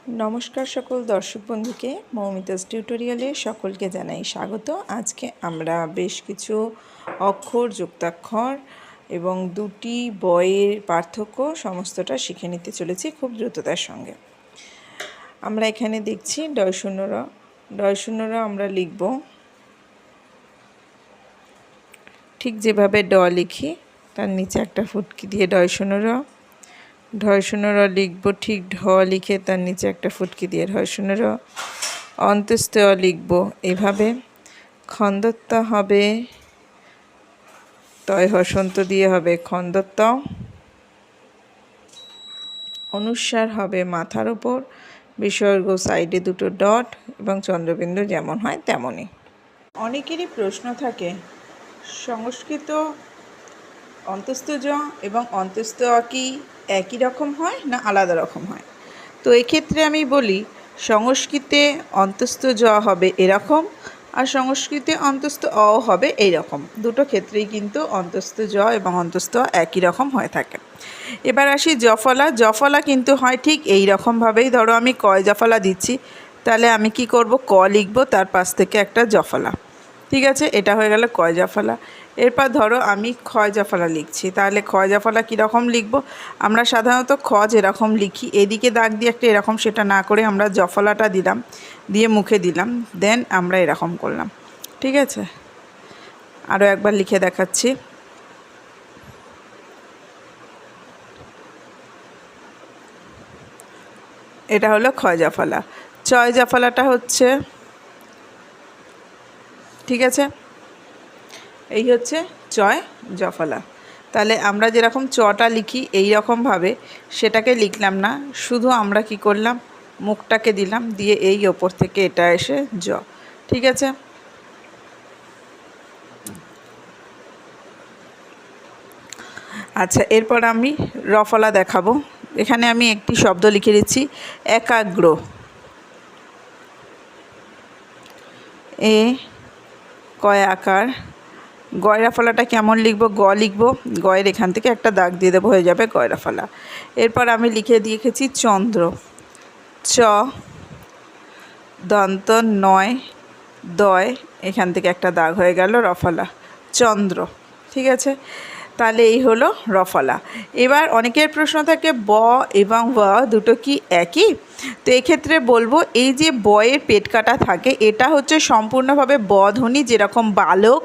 नमस्कार सकल दर्शक बंधु के मौमिताज टिউটোরিয়ালে सकल के जानाई स्वागत। आज के आमरा बेश किछु अक्षर যুক্তাক্ষর এবং দুটি বইয়ের পার্থক্য সমস্তটা শিখে নিতে চলেছি খুব দ্রুততার সঙ্গে। আমরা এখানে দেখছি ডয় শূন্য র আমরা লিখব ঠিক যেভাবে ড লিখি তার নিচে একটা ফুটকি দিয়ে ঢয় শূন্য র লিখব ঠিক ঢ লিখে তার নিচে একটা ফুটকি দিয়ে ঢয় শূন্য র। অন্তস্থ লিখব এভাবে, খন্দত্ব হবে তয় হসন্ত দিয়ে হবে খন্দত্ব, অনুস্বার হবে মাথার উপর, বিসর্গ সাইডে দুটো ডট এবং চন্দ্রবিন্দু যেমন হয় তেমনই। অনেকেরই প্রশ্ন থাকে সংস্কৃত অন্তস্থ জ এবং অন্তস্থ অ কি একই রকম হয় না আলাদা রকম হয়। তো এক্ষেত্রে আমি বলি সংস্কৃতে অন্তস্থ জ হবে এরকম আর সংস্কৃতে অন্তস্থ অ হবে এই রকম। দুটো ক্ষেত্রেই কিন্তু অন্তস্থ জ এবং অন্তস্থ অ একই রকম হয়ে থাকে। এবার আসি জফলা কিন্তু হয় ঠিক এই রকমভাবেই। ধরো আমি কয় জফলা দিচ্ছি, তাহলে আমি কি করব, ক লিখব, তার পাশ থেকে একটা জফলা। ঠিক আছে, এটা হয়ে গেল কয় জফলা। এরপর ধরো আমি ক্ষয় জফলা লিখছি, তাহলে ক্ষয় জফলা কীরকম লিখব, আমরা সাধারণত খ যেরকম লিখি এদিকে দাগ দিয়ে একটা এরকম, সেটা না করে আমরা জফলাটা দিলাম, দিয়ে মুখে দিলাম, দেন আমরা এরকম করলাম। ঠিক আছে, আরও একবার লিখে দেখাচ্ছি। এটা হলো ক্ষয় জফলা। চয় জফলাটা হচ্ছে, ঠিক আছে, এই হচ্ছে চয় জফলা। তাহলে আমরা যেরকম চটা লিখি এই রকমভাবে সেটাকে লিখলাম না, শুধু আমরা কি করলাম, মুখটাকে দিলাম, দিয়ে এই ওপর থেকে এটা এসে জ। ঠিক আছে, আচ্ছা এরপর আমি রফলা দেখাবো। এখানে আমি একটি শব্দ লিখে দিচ্ছি একাগ্র, এ কয় আকার। গয়রা ফলাটা কেমন লিখব, গ লিখব, গয়ের এখান থেকে একটা দাগ দিয়ে দেবো, হয়ে যাবে গয়রা ফলা। এরপর আমি লিখে দিয়েছি চন্দ্র, চ দন্ত নয় দয়, এখান থেকে একটা দাগ হয়ে গেল রফলা, চন্দ্র। ঠিক আছে, তাহলে এই হলো রফলা। এবার অনেকের প্রশ্ন থাকে ব এবং ব দুটো কি একই। তো এক্ষেত্রে বলবো এই যে বয়ের পেট কাটা থাকে এটা হচ্ছে সম্পূর্ণভাবে ব ধ্বনি, যেরকম বালক,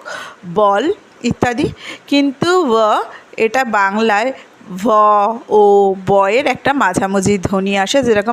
বল ইত্যাদি, কিন্তু ব এটা বাংলায় ভ ও বয়ের একটা মাঝামাঝি ধ্বনি আসে, যেরকম